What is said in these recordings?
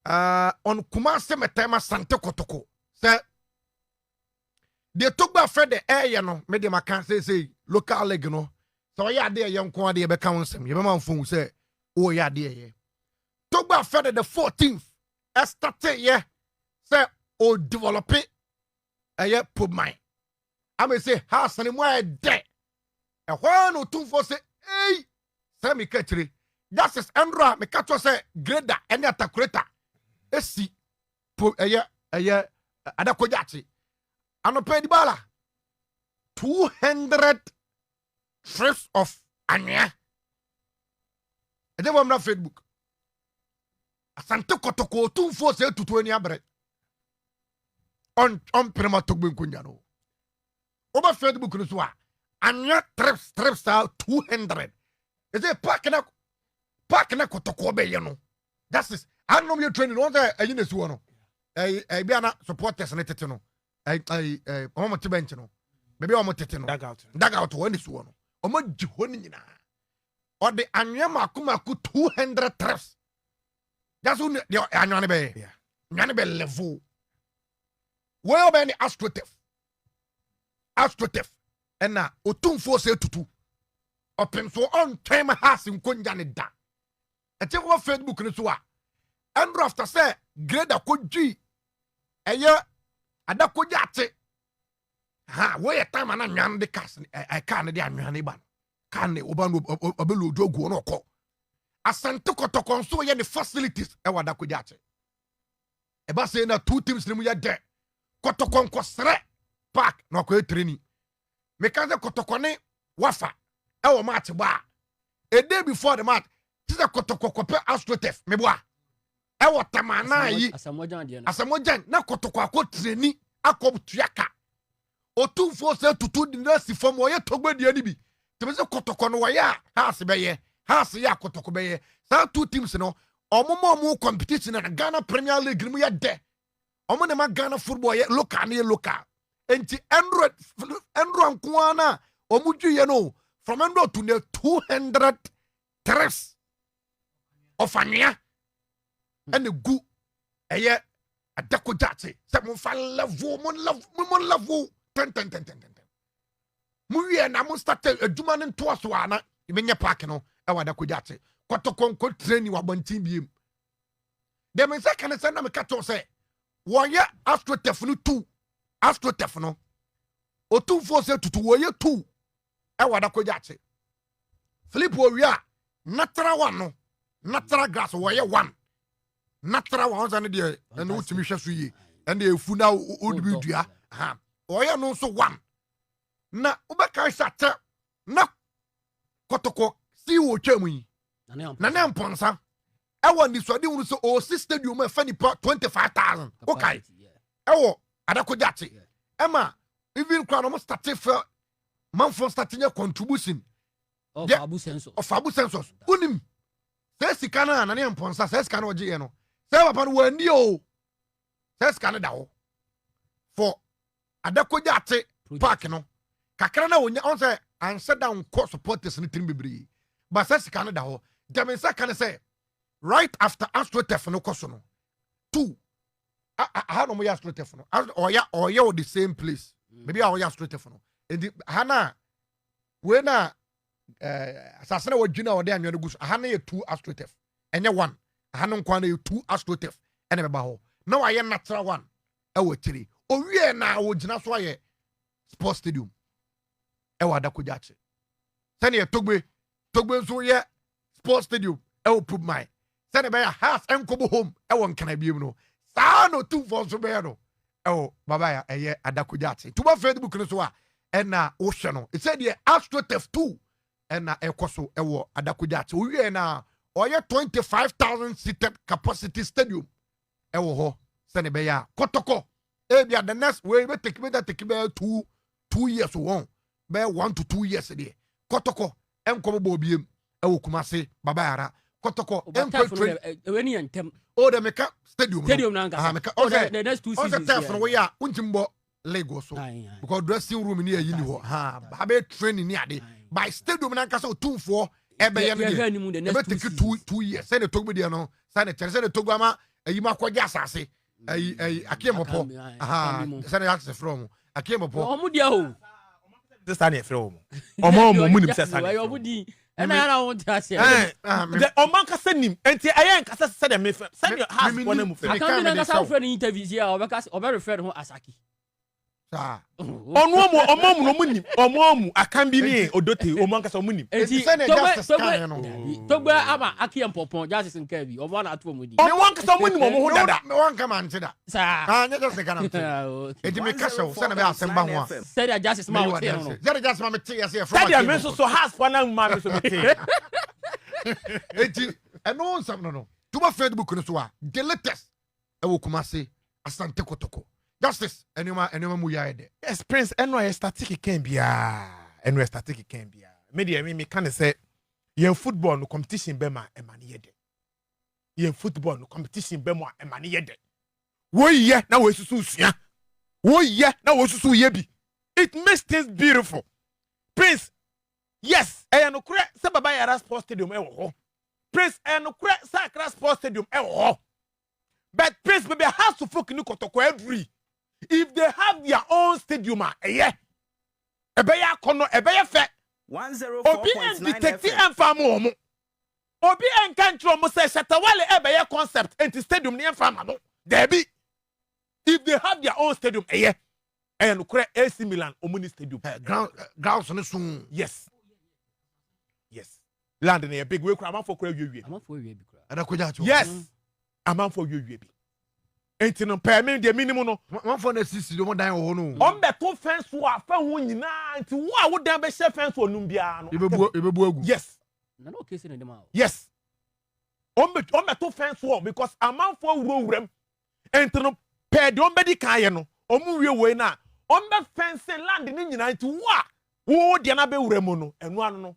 on Kumasi metema Asante Kotoko. Say they took by Fred the air, no, made them a can say local leg, no. So yeah, dear young quantity be council. You remember phone say, oh yeah, dear. Took by Fred the 14th. Estate yeah. Say oh develop it. Yeah, put mine. I may say house and more dead. And when or two for say, hey, say me catchery. That is Andra, me catch say grader and attacker. Esi put a year, Adakojachi. Ano pay the bala 200 trips of Anya. And then I'm not Facebook. Asante Kotoko 2 to 20 abre. On Prima Togbin Kunyano. Over Facebook Nuswa. Anya trips out 200. Is it parking Kotoko Bayano? That is, I know you're training on the Ayunis one. I be an supporters and it. Omo bench no maybe omo tete no dag out one is one omo jihoni nyina or the anyama akumaku 200 trips. That's who the anyane be nyane be level well be the astroturf and na otumfo se tutu opem so on time has nkonja ne da e che ko Facebook ni so a and after say grade akogyi eye Adakojate. Ha, where time and I'm the cast. I can't the annual ban. Can the Oban Obelu Jogo no call. Asante Kotoko so the facilities. Ewa Dakojate. Eba say na 2 teams ni mu ya de. Kotoko nkosre park no ko training. Mekaze Kotoko ne wafa. Ewa match ba. A day before the match, this is Kotoko kope Astroturf. Meboa. Ewa tamana yi asamojan na Kotoko akọ treni akọ tuaka otumfo se tutu di na si fam oye togbedi ani bi tebe se Kotoko no waya house beye house ya Kotoko beye sa 2 teams no omo competition na Ghana Premier League mu ya de omo na ma Ghana football ye local enti Andro nkoana omo dwuye no from Andro to 200 trips of Anya. And the goo eye Adakojate say mon fa level mon level 10 mu wie na mo start adwuma ne to aso ana ibenye park no e wa Adakojate Kotoko nko training wa bantin biem dem say kan say na me ka to say wo ye Astroturf no 2 Astroturf no o 2 force tutu wo ye 2 e wa Adakojate Philip wo wi a natural one no natural grass wo ye 1 natural ones and the and ultimate shasuye and the funa old bidua ha oya no so 1 na ubeka sata na Kotoko si wo twam yi na na mponsa e wo ni so de unu so o stadium e fa nipa 25,000 okay e wo Adakojate ema even kwa no start for manfo starting your contribution of abu census unim se sika na na mponsa se sika na oje no say papa no wani o say Canada o for Adakojate park no kakra na wonya on say answer down court supporters ni trim bebre but say Canada ho dem say kan say right after Astroturf no koso no 2 how no mo Astroturf no or the same place maybe our Astroturf no and hana we na asasena wodwina ode anwe no guso hana ye 2 Astroturf enye 1 hanon kwana you 2 Astroturf ene beba ho na wa ye natural one e wotiri owie na wo gina so aye sports stadium e wa Adakojate sene ye togbe so ye sports stadium e wo put my sene be ya house enkobo home e wo nkana biem no sa no 2 for so be no e wo baba ya eye Adakojate to ba Facebook no so a e na wo hwe no e said ye Astroturf 2 e na e koso e wo Adakojate owie na or 25,000 seated capacity stadium. Ewo ho sene be ya Kotoko. Ebia the next way we take me 2 years won. Be 1 to 2 years there. Kotoko enkomo bo biem ewo Kumasi baba yara. Kotoko weni antem. O de meka stadium na nga. Meka the next 2 seasons. O the we ya untimbo Lagos so. Because dressing room ni ayi ni ho. Ha, ba be training ni ade. By stadium na nka so tumfo ebe ye no de ebe take 2 years say the Togo de no say the Togo ama ayi makwaja asase ayi akiemopo sene ya from akiemopo omo dia o this time from omo munim se sane omo di na ya na won ta se the omo kasa nim enti ayen kasa se de me send your house one mu fe aka bi na kasa friend interview here obe refer ho Asaki omo no munim omo akan bi ni odote omo kasa munim enti togba ama akiem popon justice nka bi omo na ato omo di omo kasa munim omo ho dada me wan kama ntida nya just kana enti me kasa wo se na be asemba ho a said justice ma wo te no justice ma me te ya se from said me so house for na ma me so me te enti eno nsam no tuba Facebook no so a the latest e wo Kumasi Asante Kotoko justice enema mu ya ede yes prince eno e static can bia eno e static can bia me can say yen football no competition be ma e ma ne yede yen football no competition be ma e ma ne yede wo ye na wo susu sua wo ye na wo susu ye bi it makes things beautiful prince yes e no kure se baba yara sports stadium e wo ho prince e no kure sakra sports stadium e wo ho but prince baby has to folk ni Kotoko every if they have their own stadium ebeya kono ebeya fe 104.9 detective enfam omo obi enkantra mo say Shatawale ebeya concept enti stadium ni enfam no debi if they have their own stadium no kure AC Milan omuni stadium grounds no soon yes land na big we kura am for kura wiwie bi kura ada koja cho yes am for wiwie bi enti no payment de minimum no one for na sisi do mo dan ho no on beto fence wo afa ho nyina enti wo a wo dan be she fence wo num bia no ibebu agu yes na no case na dem a yes on beto fence wo because amount for wuram enti no pay de on be di kan ye no omu wie we na on be fence land ni nyina enti wo de na be wuram no enu anu no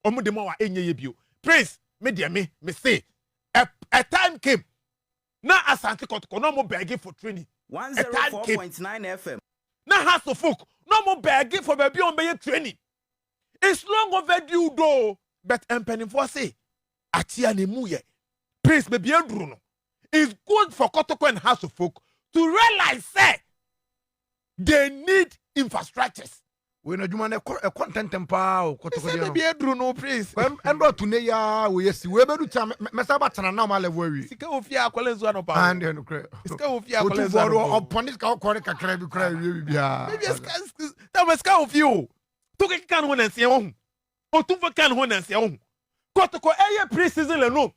omu de ma wa enye ye bio praise me de me say a time came na Asante Kotoko no mo begging for training 104.9 FM na house of folk no mo begging for baby on be training it's long overdue though but empening for say atia ne mu ye prince baby aduru no it's good for Kotoko and house of folk to realize say they need infrastructures we no juma na content tempa o Kotoko dey no baby aduru no prince endo tune ya we yesi we bedu cha mesa ba tana na ma level awi sika ofia akolenzo no pa and no kre sika ofia akolenzo no upon this ka ko kakra bi kra wi bia maybe sika ofio to ke kan ho na nsia ho o tu fa kan ho na nsia ho Kotoko pre-season le no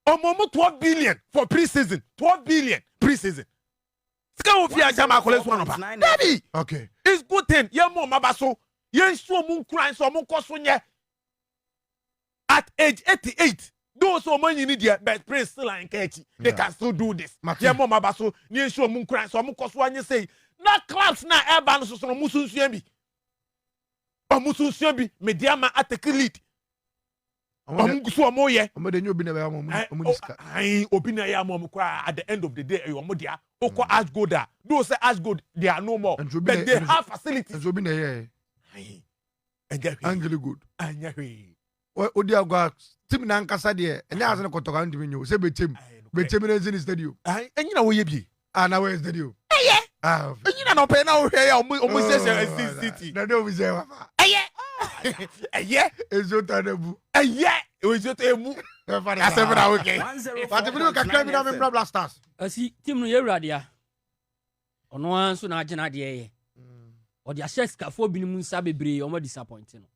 omomo 12 billion for pre-season 12 billion pre-season sika ofia jama akolenzo no pa baby okay it's good thing ye mo mabaso ye nso mu nkran so mo koso nye at age 88 those who money need their but prince still and catchy they can still do this ye mo mabaso ni nso mu nkran so mo koso anye say na clubs na eba no so mo sunsuan bi o mo sunsuan bi mediama attack lead so mo ye o de nyobi na ba mo niska ai obi na ya mo kwa at the end of the day e mo dia oko ash gold those say ash gold they are no more but they have facilities obi na ye ai angry good anya hwe o di agwa team na nkasa de enya Asante Kotoko andimi nyo se betem na zini stadium ai enyina wo ye bi na we stadium enyina no pe na wo hwe ya o mo se city na do we say wa ezota na bu ezota emu asebra okay but if you can claim na me blasters asi team no ye wradia ono anso na agena de ye o dia chess ka fo binim nsa bebre o mo disappoint no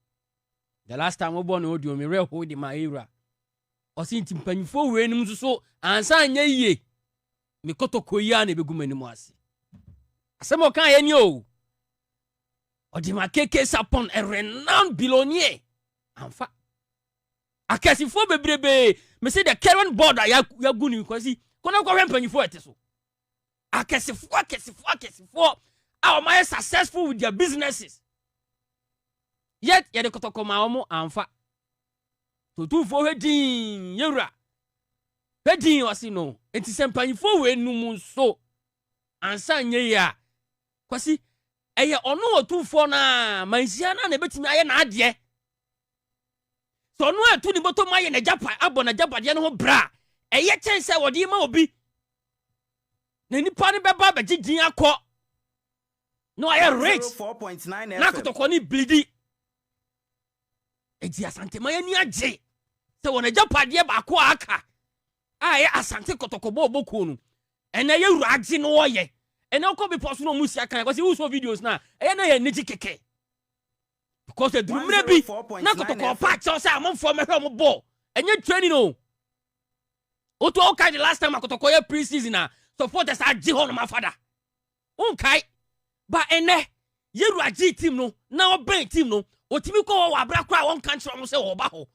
the last time we born audio me re hold my era o sin team panifo we nim so ansa anya yie me Kotoko ya na begumanim ase asemo kan ye ni o di ma keke sapon a renowned billionaire amfa akasifo bebrebe me say the current board ya guni because kono ko hwempanyifo eteso akasifo our my successful with their businesses yet ye de Kotoko ma omo amfa to tu fo hedin yewra hedin wasi no enti sempanyifo we num so ansa nye ya kwasi eye ono otufo na mansia na betimi aye na ade so no atu ni boto maye na japa abo na japa de no ho bra eye chen say wodi ma obi na nipa ne beba ba gigin akọ no aye rich 4.9 na FM. Kotoko ni bleedi edi Asante ma yani age se wona japade ba akọ aka aye Asante Kotoko bo boku no ena ye wurage no oye ena ko be post no musia kan because you saw videos na ena ye niji keke because the drumre bi na Kotoko pa cho say amfo mehwe mo ball enye training no oto okay the last time Kotoko ye pre-season na supporters age ho no ma father unkai ba ene ye wurage team no na oben team no otimi ko wa abra kra won kan kire mo say wo ba ho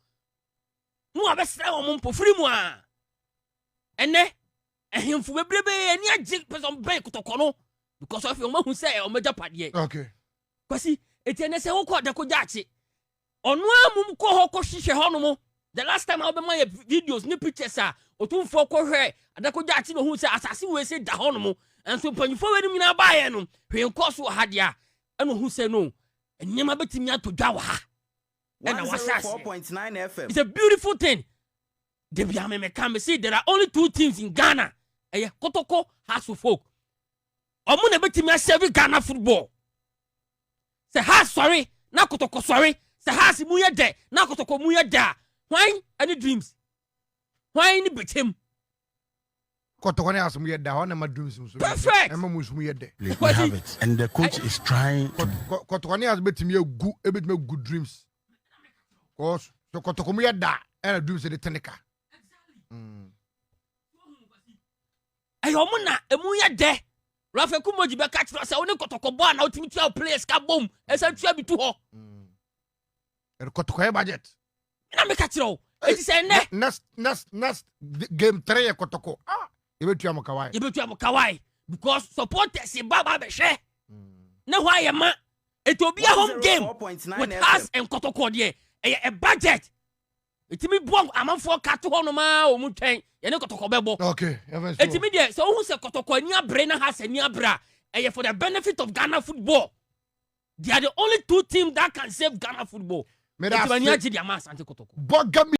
no abesra wo mo mpofiri mu a ene ehemfu bebrebe eni age person ben Kotoko no because of you mahu say o meja pade Okay. kwasi etiene se wo ko de ko jaachi onu amum ko ho ko hihwe ho no mo the last time I be my videos ni pictures a otumfo ko hwe adako jaachi no hu say asase we say da ho no mo enso panyifo we ni nyina ba ye no hwe nko so ha dia eno hu say no enyema betimi atodwa wa ha ena wasase 4.9 FM. it's a beautiful thing. Debi me can see there are only 2 teams in Ghana. Kotoko has to folk. Omo na betimi serve Ghana football. Say ha sorry, na Kotoko sorry. Say ha si muye de, na Kotoko muye da. Why any dreams? Why any betim? Kotoko ne asum ye da ho na ma dreams so. Perfect. Emma musum ye de. We have it. And the coach is trying to Kotoko ne as betimi egu, ebetimi good dreams. Cause so Kotoko mu ye da, and dreams de tenika. Ayo mo na emu ye de. Rafa Kumoji be catch say oni Kotoko ball na otimi tua players ka bom. Esa tua bi tu ho. Kotoko ye budget. Na me catch ro. Eti say Next game 3 ye Kotoko. Ebetua mo kawai. Yebetua mo kawai because supporters e baba be hwe. Na why ye ma it will be a home game 4.9 with FM. us and Kotoko there. A budget. Itimi buang amanfo ka to hono ma o mu twen ye ne Kotoko bebo. Okay. Itimi there so who say Kotoko ani abre na has ani abra for the benefit of Ghana football. They are the only 2 teams that can save Ghana football. Me da Itimi ani agi dia ma Asante Kotoko. Bogami